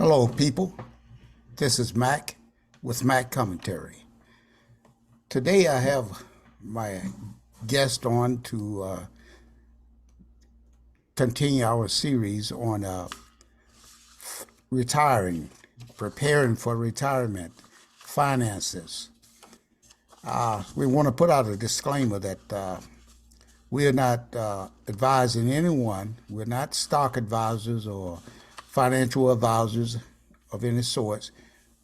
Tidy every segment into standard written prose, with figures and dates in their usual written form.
Hello, people. This is Mac with Mac Commentary. Today I have my guest on to continue our series on retiring, preparing for retirement, finances. We want to put out a disclaimer that we are not advising anyone. We're not stock advisors or financial advisors of any sorts.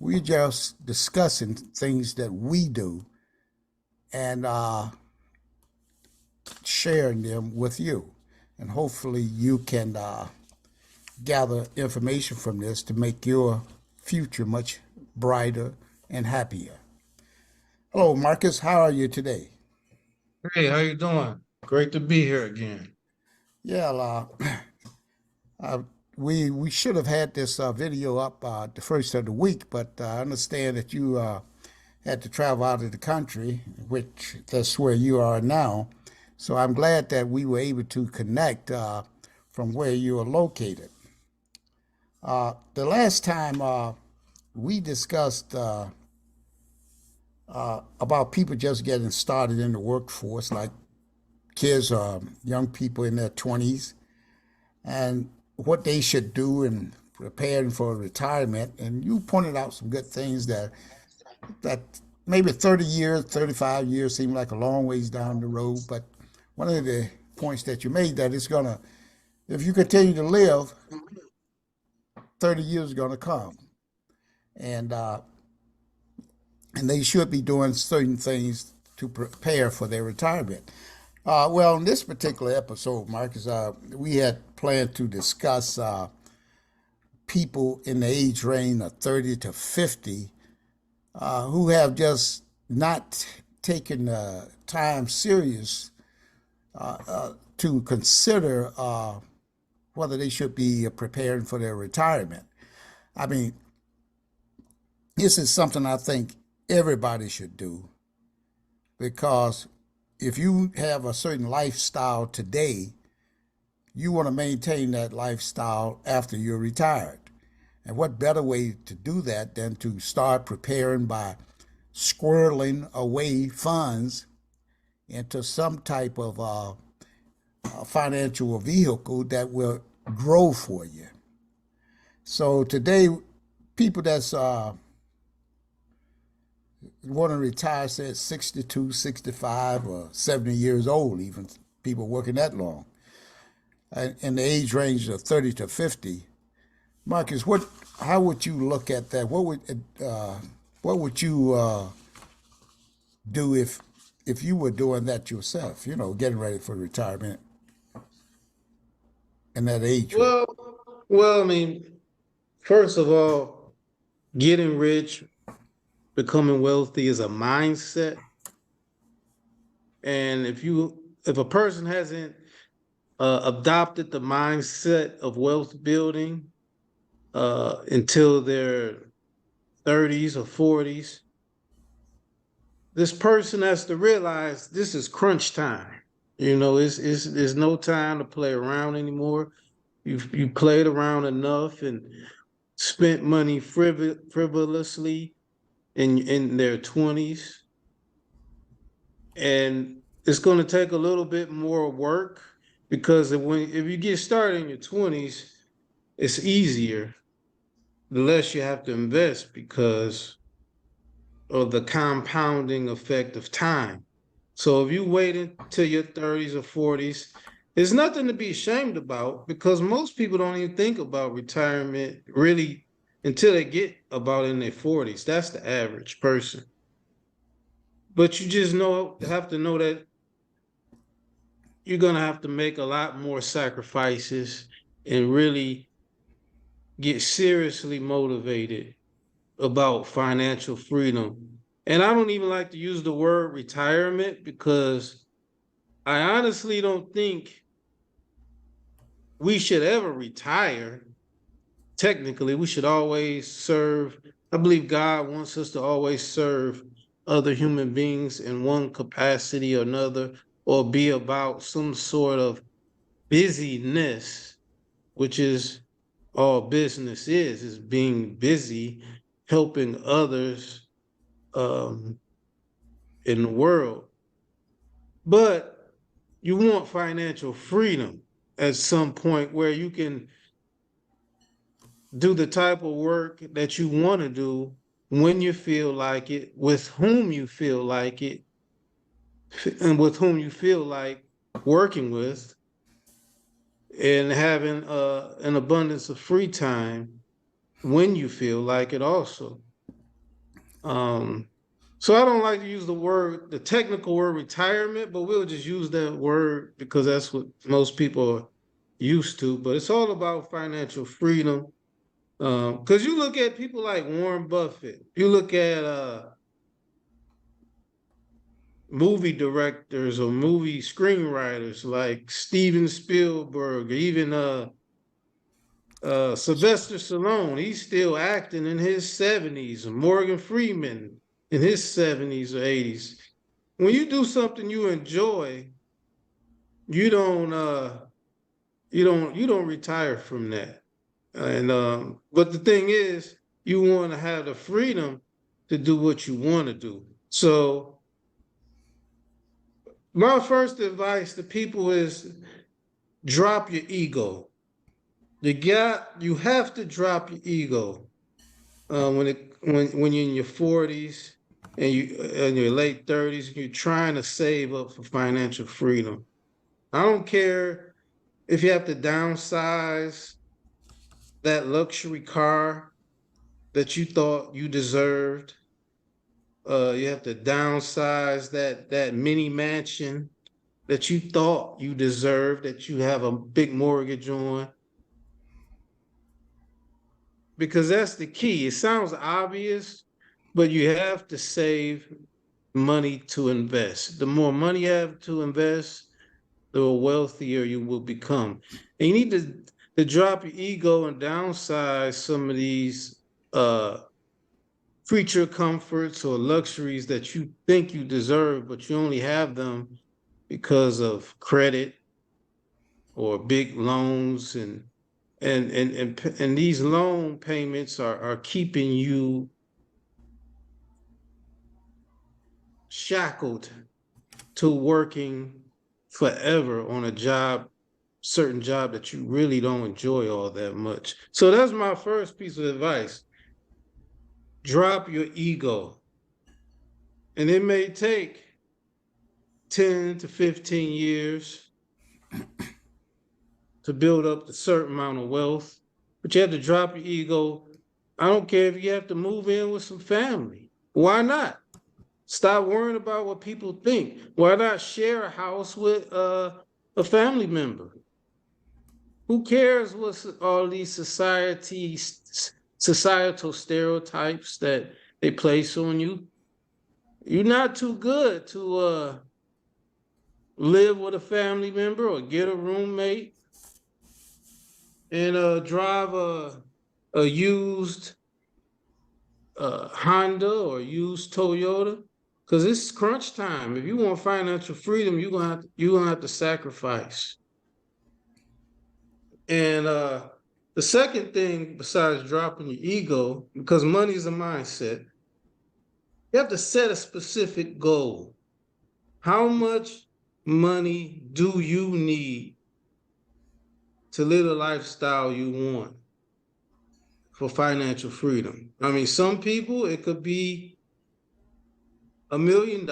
We're just discussing things that we do and sharing them with you. And hopefully you can gather information from this to make your future much brighter and happier. Hello, Marcus. How are you today? Hey, how you doing? Great to be here again. Yeah, uh, we should have had this video up the first of the week, but I understand that you had to travel out of the country, which that's where you are now. So I'm glad that we were able to connect from where you are located. The last time we discussed about people just getting started in the workforce, like kids, young people in their 20s, and what they should do in preparing for retirement. And you pointed out some good things that maybe 30 years, 35 years seem like a long ways down the road. But one of the points that you made that it's gonna, if you continue to live, 30 years is gonna come, and uh, and they should be doing certain things to prepare for their retirement. Well, in this particular episode, Marcus, we had planned to discuss people in the age range of 30 to 50 who have just not taken time serious to consider whether they should be preparing for their retirement. I mean, this is something I think everybody should do because if you have a certain lifestyle today, you want to maintain that lifestyle after you're retired. And what better way to do that than to start preparing by squirreling away funds into some type of financial vehicle that will grow for you. So today, people that's want to retire, say at 62, 65, or 70 years old, even people working that long, in the age range of 30 to 50. Marcus, how would you look at that? What would you do if you were doing that yourself? You know, getting ready for retirement in that age range. Well, I mean, first of all, getting rich, becoming wealthy is a mindset. And if a person hasn't adopted the mindset of wealth building until their 30s or 40s, this person has to realize this is crunch time. It's no time to play around anymore. You played around enough and spent money frivolously in their 20s, and it's going to take a little bit more work because if you get started in your 20s, it's easier the less you have to invest because of the compounding effect of time. So if you wait until your 30s or 40s, there's nothing to be ashamed about because most people don't even think about retirement really until they get about in their 40s. That's the average person. But you just have to know that you're gonna have to make a lot more sacrifices and really get seriously motivated about financial freedom. And I don't even like to use the word retirement because I honestly don't think we should ever retire. Technically, we should always serve. I believe God wants us to always serve other human beings in one capacity or another, or be about some sort of busyness, which is all business is being busy helping others um, in the world. But you want financial freedom at some point where you can do the type of work that you want to do when you feel like it, with whom you feel like it, and with whom you feel like working with, and having an abundance of free time when you feel like it also. Um, so I don't like to use the technical word retirement, but we'll just use that word because that's what most people are used to. But it's all about financial freedom. Because you look at people like Warren Buffett, you look at movie directors or movie screenwriters like Steven Spielberg, or even Sylvester Stallone, he's still acting in his 70s. Morgan Freeman in his 70s or 80s. When you do something you enjoy, you don't you don't retire from that. And but the thing is, you want to have the freedom to do what you want to do. So my first advice to people is drop your ego. You have to drop your ego when you're in your 40's and you in your late 30's, you're trying to save up for financial freedom. I don't care if you have to downsize that luxury car that you thought you deserved. You have to downsize that mini mansion that you thought you deserved, that you have a big mortgage on, because that's the key. It sounds obvious, but you have to save money to invest. The more money you have to invest, the wealthier you will become. And you need to drop your ego and downsize some of these creature comforts or luxuries that you think you deserve, but you only have them because of credit or big loans, and these loan payments are keeping you shackled to working forever on a certain job that you really don't enjoy all that much. So that's my first piece of advice. Drop your ego. And it may take 10 to 15 years to build up a certain amount of wealth, but you have to drop your ego. I don't care if you have to move in with some family. Why not? Stop worrying about what people think. Why not share a house with a family member? Who cares what all these societal stereotypes that they place on you? You're not too good to live with a family member or get a roommate and drive a used Honda or used Toyota, because it's crunch time. If you want financial freedom, you're gonna have to sacrifice. And the second thing, besides dropping your ego, because money is a mindset, you have to set a specific goal. How much money do you need to live the lifestyle you want for financial freedom? I mean, some people, it could be $1 million.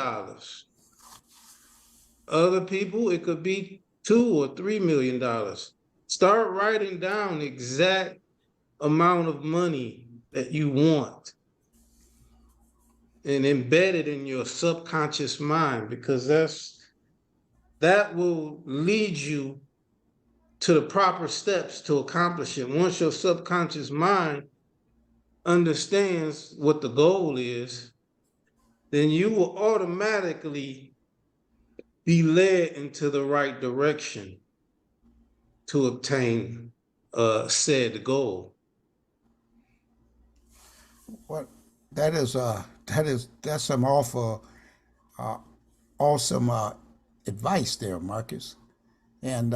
Other people, it could be $2 or $3 million. Start writing down the exact amount of money that you want and embed it in your subconscious mind, because that will lead you to the proper steps to accomplish it. Once your subconscious mind understands what the goal is, then you will automatically be led into the right direction to obtain said goal. Well, that's some awful awesome advice there, Marcus. And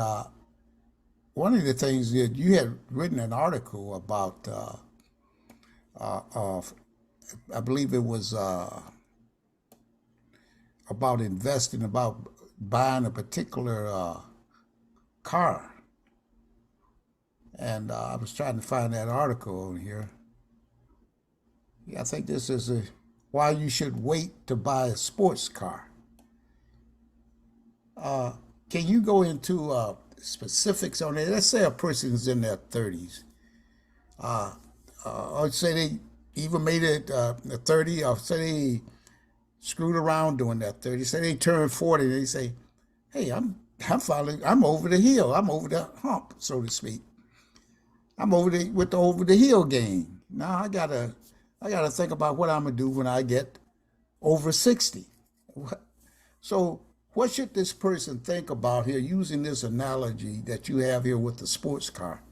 one of the things that you had written an article about, uh, I believe it was about investing, about buying a particular car, and I was trying to find that article on here. Yeah, I think this is why you should wait to buy a sports car. Can you go into specifics on it? Let's say a person is in their 30s, or say they even made it 30, or say they screwed around doing that 30. Say they turn 40, they say, "Hey, I'm finally I'm over the hill. I'm over the hump, so to speak. I'm over the with the over the hill game. Now I gotta think about what I'm gonna do when I get over 60." So, what should this person think about here using this analogy that you have here with the sports car?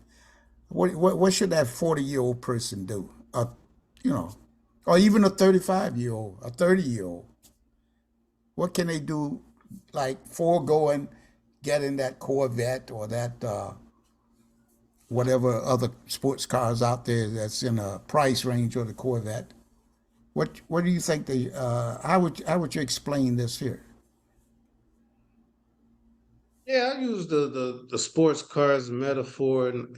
What should that 40-year-old person do? You know, or even a 35-year-old, a 30-year-old. What can they do, like foregoing getting that Corvette or that whatever other sports cars out there that's in a price range of the Corvette? What do you think they? How would you explain this here? Yeah, I use the sports car as a metaphor, and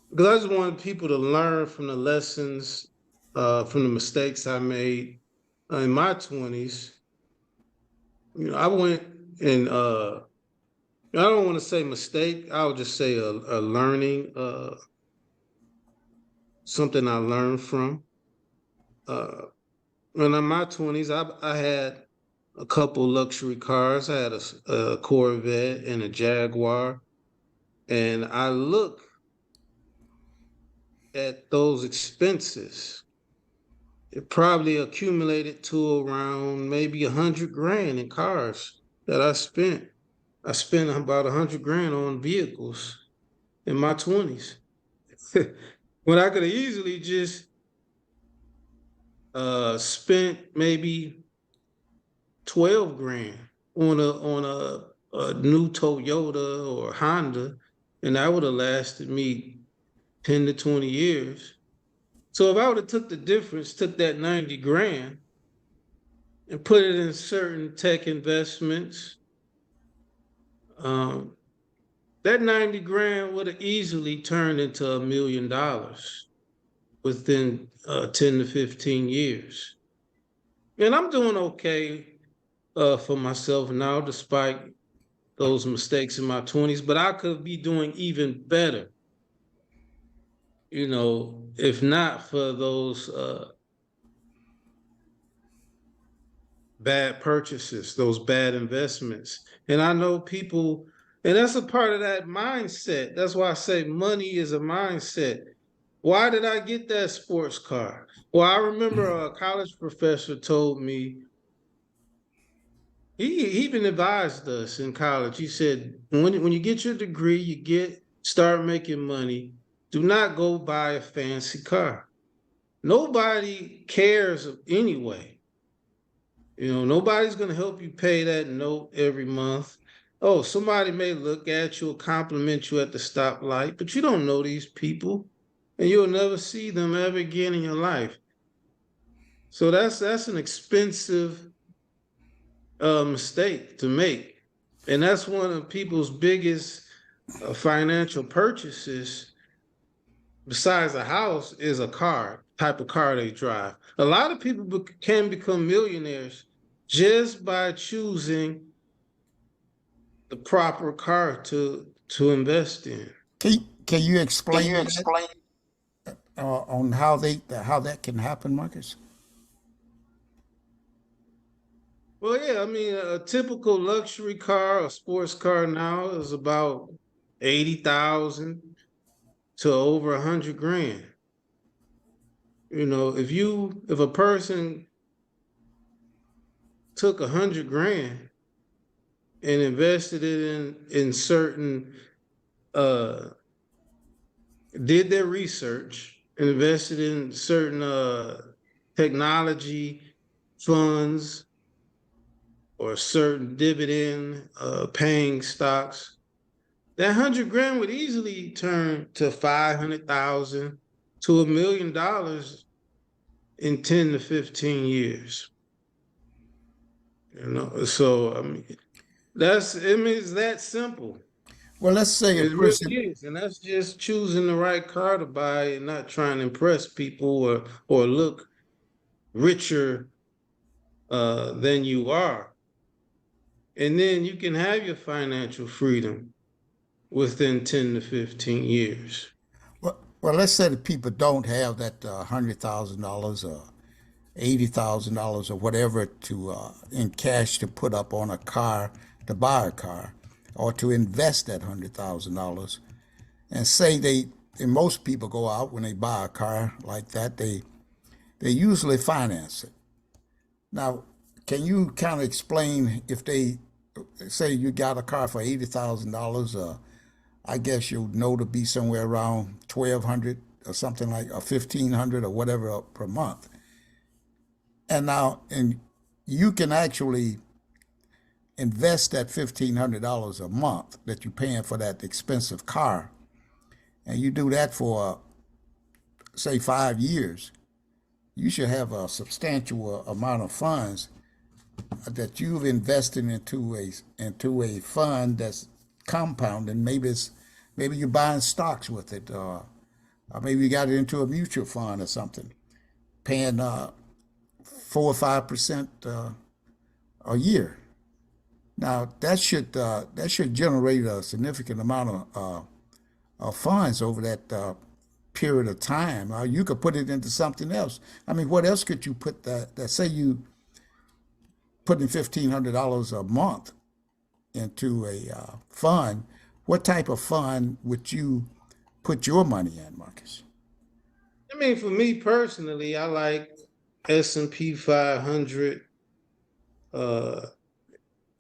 because I just wanted people to learn from the lessons, from the mistakes I made in my 20s. I went and I don't want to say mistake. I would just say a learning, something I learned from. Uh, when in my 20s, I had a couple luxury cars. I had a Corvette and a Jaguar, and I look at those expenses. It probably accumulated to around maybe 100 grand in cars that I spent. I spent about 100 grand on vehicles in my 20s. When I could have easily just spent maybe 12 grand on a new Toyota or Honda, and that would have lasted me 10 to 20 years. So if I would have took the difference, took that 90 grand and put it in certain tech investments, um, that 90 grand would have easily turned into $1 million within 10 to 15 years. And I'm doing okay for myself now, despite those mistakes in my 20s, but I could be doing even better, if not for those bad purchases, those bad investments. And I know people, and that's a part of that mindset. That's why I say money is a mindset. Why did I get that sports car? Well, I remember a college professor told me, he even advised us in college. He said, when you get your degree, start making money. Do not go buy a fancy car. Nobody cares anyway. Nobody's going to help you pay that note every month. Oh, somebody may look at you or compliment you at the stoplight, but you don't know these people and you'll never see them ever again in your life. So that's an expensive mistake to make. And that's one of people's biggest financial purchases, besides a house, is a car, type of car they drive. A lot of people can become millionaires just by choosing the proper car to invest in. Can you Can you explain that explain? on how that can happen, Marcus? Well, yeah, I mean, a typical luxury car, a sports car now is about 80,000 to over 100 grand. If a person took 100 grand and invested it in certain, uh, did their research, and invested in certain technology funds or certain dividend paying stocks, That 100 grand would easily turn to 500,000 to $1 million in 10 to 15 years. So I mean, it's that simple. Well, let's say a It really person, is, and that's just choosing the right car to buy and not trying to impress people or look richer than you are. And then you can have your financial freedom within 10 to 15 years. well, let's say the people don't have that $100,000 or $80,000 or whatever to in cash to put up on a car to buy a car, or to invest that $100,000. And say and most people go out when they buy a car like that, they usually finance it. Now, can you kind of explain if they say you got a car for $80,000? I guess you'll know to be somewhere around 1,200 or something like, or 1,500 or whatever per month. And you can actually invest that $1,500 a month that you're paying for that expensive car, and you do that for say 5 years. You should have a substantial amount of funds that you've invested into a fund that's compounding. Maybe you're buying stocks with it, or maybe you got it into a mutual fund or something, paying 4 or 5% a year. Now that should generate a significant amount of funds over that period of time. You could put it into something else. I mean, what else could you put that say you putting $1,500 a month into a fund? What type of fund would you put your money in, Marcus? I mean, for me personally, I like S&P 500 uh,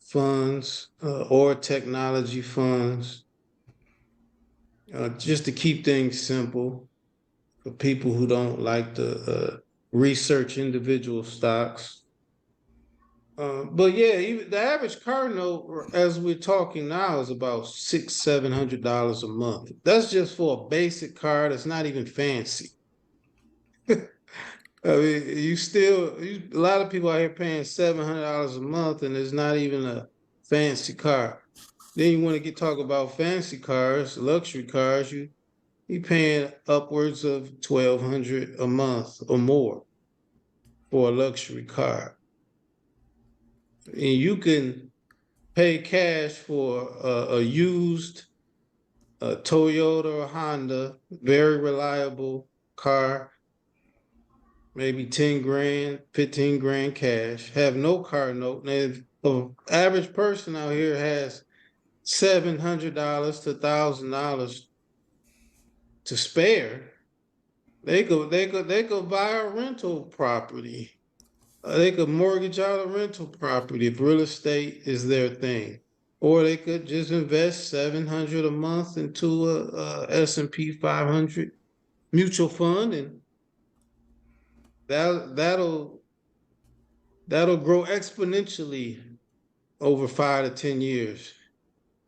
funds or technology funds, just to keep things simple for people who don't like to research individual stocks. But yeah, even the average car note, as we're talking now, is about $700 a month. That's just for a basic car that's not even fancy. I mean, a lot of people out here paying $700 a month, and it's not even a fancy car. Then you want to get talk about fancy cars, luxury cars. You paying upwards of 1,200 a month or more for a luxury car, and you can pay cash for a used Toyota or Honda, very reliable car, maybe 10 grand, 15 grand cash, have no car note. Now, if the average person out here has $700 to $1,000 to spare, they could buy a rental property. They could mortgage out a rental property if real estate is their thing. Or they could just invest 700 a month into a S&P 500 mutual fund, and that that'll grow exponentially over 5 to 10 years.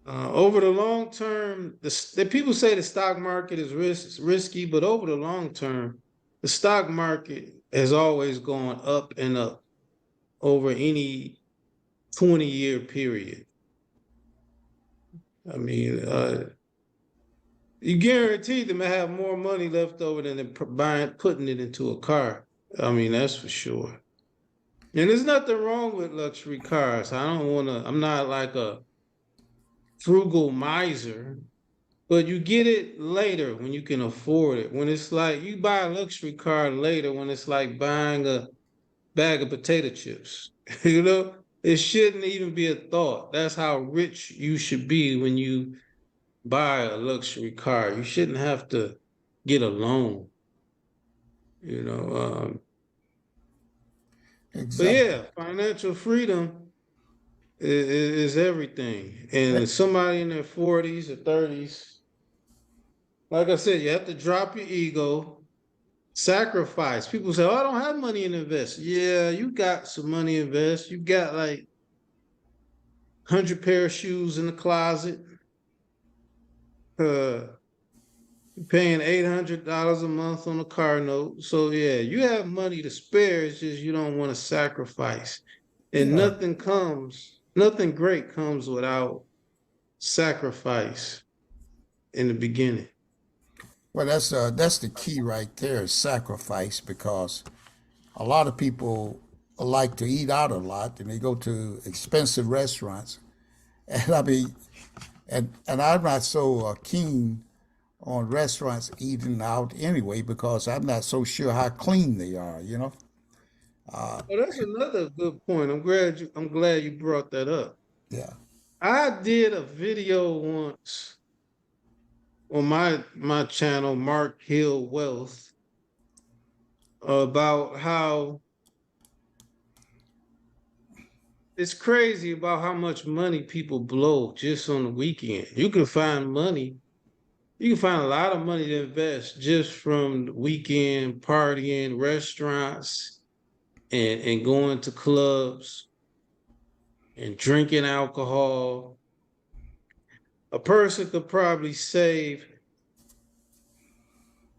Over the long term, the people say the stock market is risky, but over the long term, the stock market has always gone up and up over any 20-year period. I mean, you guaranteed them to have more money left over than putting it into a car. I mean, that's for sure. And there's nothing wrong with luxury cars. I'm not like a frugal miser, but you get it later when you can afford it. When it's like you buy a luxury car later, when it's like buying a bag of potato chips. It shouldn't even be a thought. That's how rich you should be when you buy a luxury car. You shouldn't have to get a loan, you know. But Exactly. yeah, financial freedom is everything. And somebody in their 40's or 30's, like I said, you have to drop your ego, sacrifice. People say, "Oh, I don't have money to invest." Yeah, you got some money to invest. You got like 100 pair of shoes in the closet. Uh, paying $800 a month on a car note. So yeah, you have money to spare. It's just you don't want to sacrifice. And Yeah. nothing great comes without sacrifice in the beginning. Well, that's the key right there is sacrifice because a lot of people like to eat out a lot and they go to expensive restaurants. And I mean, and I'm not so keen on restaurants eating out anyway because I'm not so sure how clean they are, you know? Oh, that's another good point. I'm glad you brought that up. Yeah. I did a video once on my channel, Mark Hill Wealth, about how it's crazy about how much money people blow just on the weekend. You can find a lot of money to invest just from the weekend partying, restaurants, and going to clubs and drinking alcohol. A person could probably save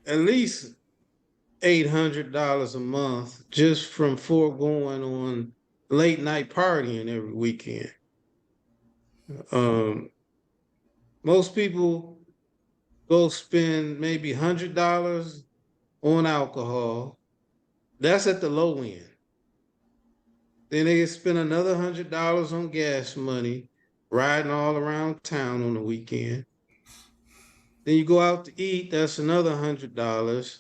at least $800 a month just from foregoing on late night partying every weekend. Um, most people go spend maybe $100 on alcohol. That's at the low end. Then they spend another $100 on gas money, riding all around town on the weekend. Then you go out to eat, that's another $100.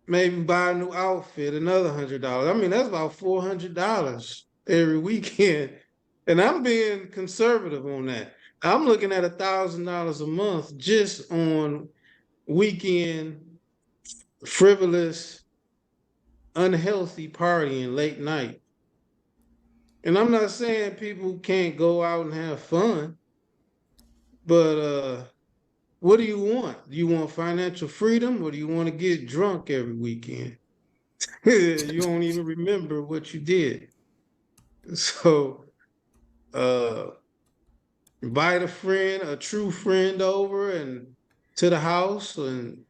Maybe buy a new outfit, another $100. I mean, that's about $400 every weekend. And I'm being conservative on that. I'm looking at $1,000 a month just on weekend frivolous, unhealthy partying late night. And I'm not saying people can't go out and have fun, but what do you want? Do you want financial freedom or do you want to get drunk every weekend? You don't even remember what you did. So uh invite a friend, a true friend over and to the house and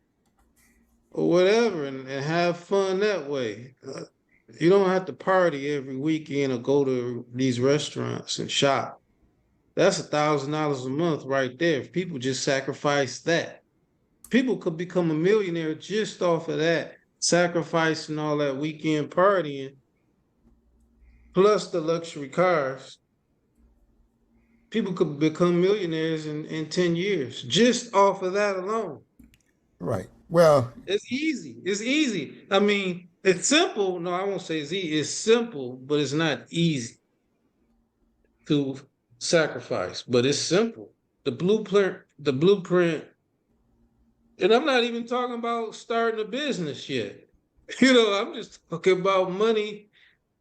or whatever and have fun that way. You don't have to party every weekend or go to these restaurants and shop. That's $1,000 a month right there. If people just sacrifice that, people could become a millionaire just off of that, sacrificing all that weekend partying, plus the luxury cars. People could become millionaires in 10 years just off of that alone. Right. Well, It's easy. It's easy. I mean, it's simple. No, I won't say it's easy. It's simple, but it's not easy to sacrifice, but it's simple. The blueprint, and I'm not even talking about starting a business yet. I'm just talking about money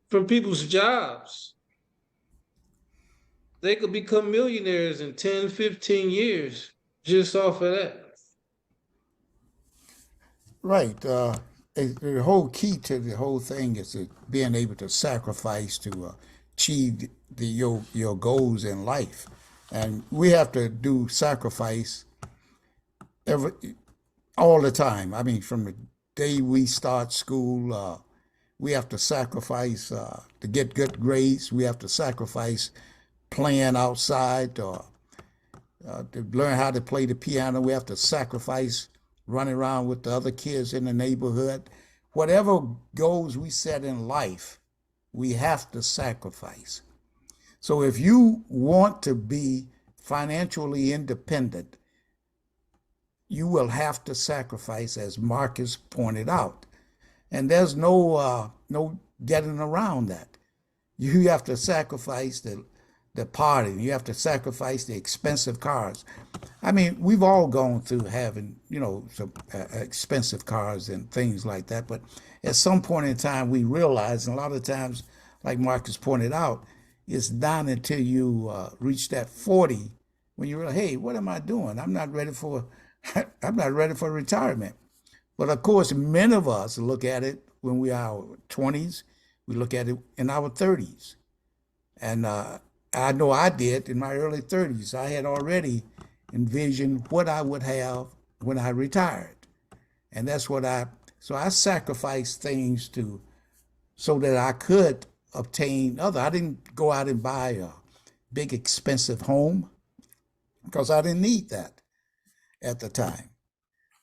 from people's jobs. They could become millionaires in 10, 15 years just off of that. right. The whole key to the whole thing is being able to sacrifice to achieve your goals in life, and we have to do sacrifice every all the time. I mean, from the day we start school, we have to sacrifice to get good grades. We have to sacrifice playing outside or to learn how to play the piano. We have to sacrifice running around with the other kids in the neighborhood. Whatever goals we set in life, we have to sacrifice. So if you want to be financially independent, you will have to sacrifice, as Marcus pointed out. And there's no getting around that. You have to sacrifice the party. You have to sacrifice the expensive cars. I mean, we've all gone through having, some expensive cars and things like that. But at some point in time, we realize, and a lot of times, like Marcus pointed out, it's not until you reach that 40 when you realize, hey, what am I doing? I'm not ready for, I'm not ready for retirement. But of course, many of us look at it when we are our 20s. We look at it in our 30s. And I know I did in my early 30s. I had already envision what I would have when I retired. And that's what so I sacrificed things to, so that I could obtain other. I didn't go out and buy a big expensive home because I didn't need that at the time.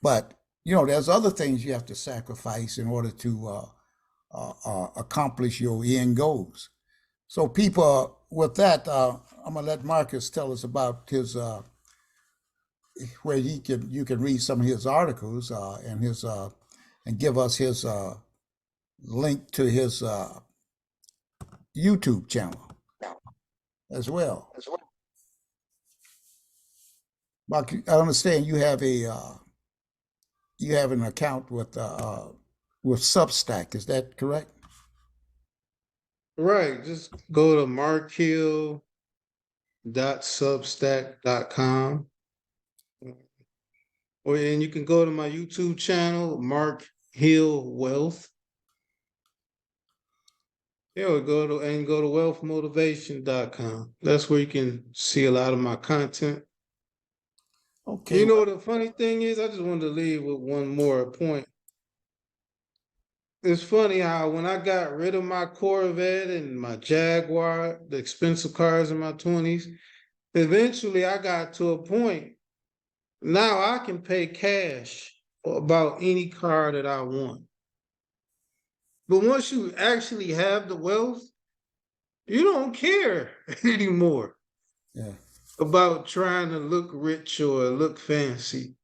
But, there's other things you have to sacrifice in order to accomplish your end goals. So people, with that, I'm gonna let Marcus tell us about his where you can read some of his articles and give us his link to his YouTube channel as well. Mark, I understand you have an account with Substack. Is that correct? Right. Just go to markhill.substack.com. And you can go to my YouTube channel, Mark Hill Wealth. Yeah, go to wealthmotivation.com. That's where you can see a lot of my content. Okay. You know what the funny thing is? I just wanted to leave with one more point. It's funny how when I got rid of my Corvette and my Jaguar, the expensive cars in my 20s, eventually I got to a point. Now I can pay cash for about any car that I want. But once you actually have the wealth, you don't care anymore Yeah. about trying to look rich or look fancy.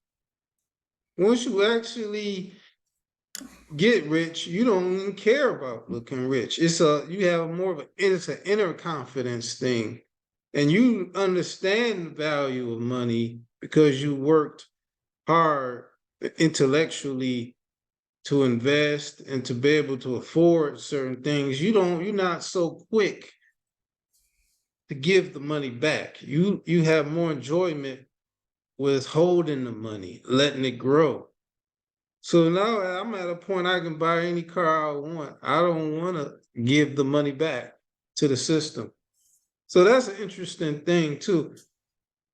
Once you actually get rich, you don't even care about looking rich. You have more of it's an inner confidence thing. And you understand the value of money because you worked hard intellectually to invest and to be able to afford certain things. You're not so quick to give the money back. You have more enjoyment with holding the money, letting it grow. So now I'm at a point I can buy any car I want. I don't want to give the money back to the system. So that's an interesting thing too.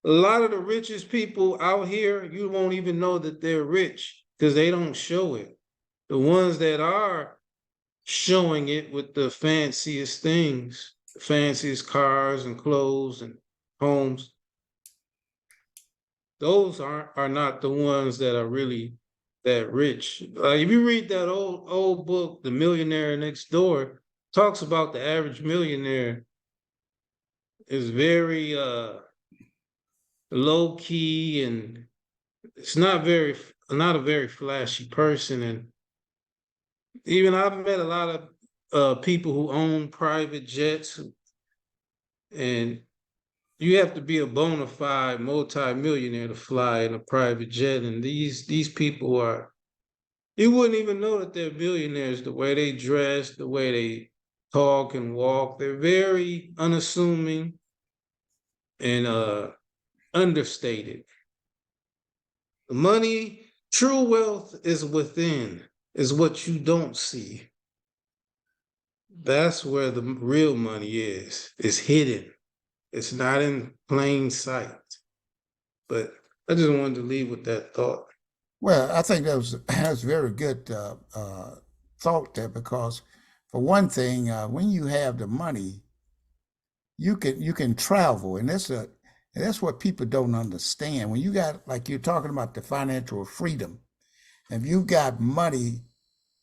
A lot of the richest people out here, you won't even know that they're rich because they don't show it. The ones that are showing it with the fanciest things, the fanciest cars and clothes and homes, those are not the ones that are really that rich. If you read that old book, The Millionaire Next Door, talks about the average millionaire is very low key, and it's not a very flashy person. And even I've met a lot of people who own private jets, and you have to be a bona fide multi-millionaire to fly in a private jet. And these people are, you wouldn't even know that they're billionaires, the way they dress, the way they talk and walk. They're very unassuming and understated. Money, true wealth is within, is what you don't see. That's where the real money is. It's hidden. It's not in plain sight. But I just wanted to leave with that thought. Well, I think that's very good thought there because, for one thing, when you have the money, you can travel, and that's what people don't understand. When you got, like you're talking about, the financial freedom, if you got money,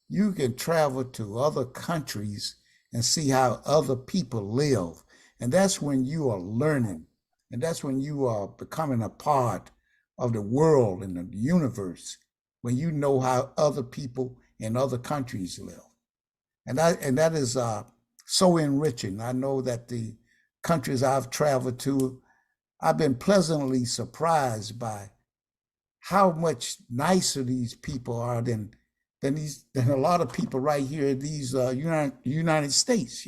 you can travel to other countries and see how other people live. And that's when you are learning. And that's when you are becoming a part of the world and the universe, when you know how other people in other countries live. And that is so enriching. I know that the countries I've traveled to, I've been pleasantly surprised by how much nicer these people are than a lot of people right here in these United States.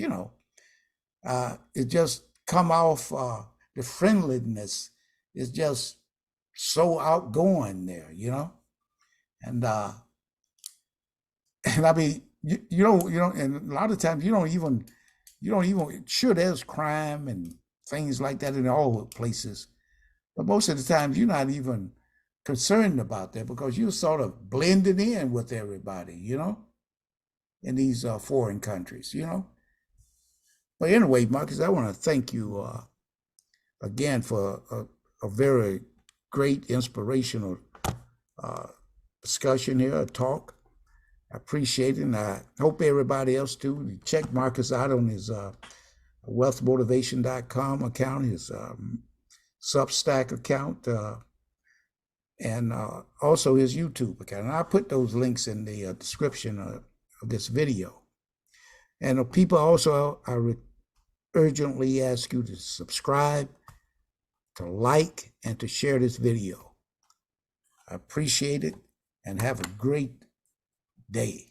It just come off the friendliness is just so outgoing there. And and I mean, and a lot of times you don't even, sure, there's crime and things like that in all places, But most of the times you're not even concerned about that because you're sort of blending in with everybody, in these foreign countries. But anyway, Marcus, I want to thank you again for a very great, inspirational uh, discussion here, a talk. I appreciate it, and I hope everybody else too. Check Marcus out on his wealthmotivation.com account, his Substack account, and also his YouTube account. And I'll put those links in the description of this video. And people also, I urgently ask you to subscribe, to like, and to share this video. I appreciate it, and have a great day.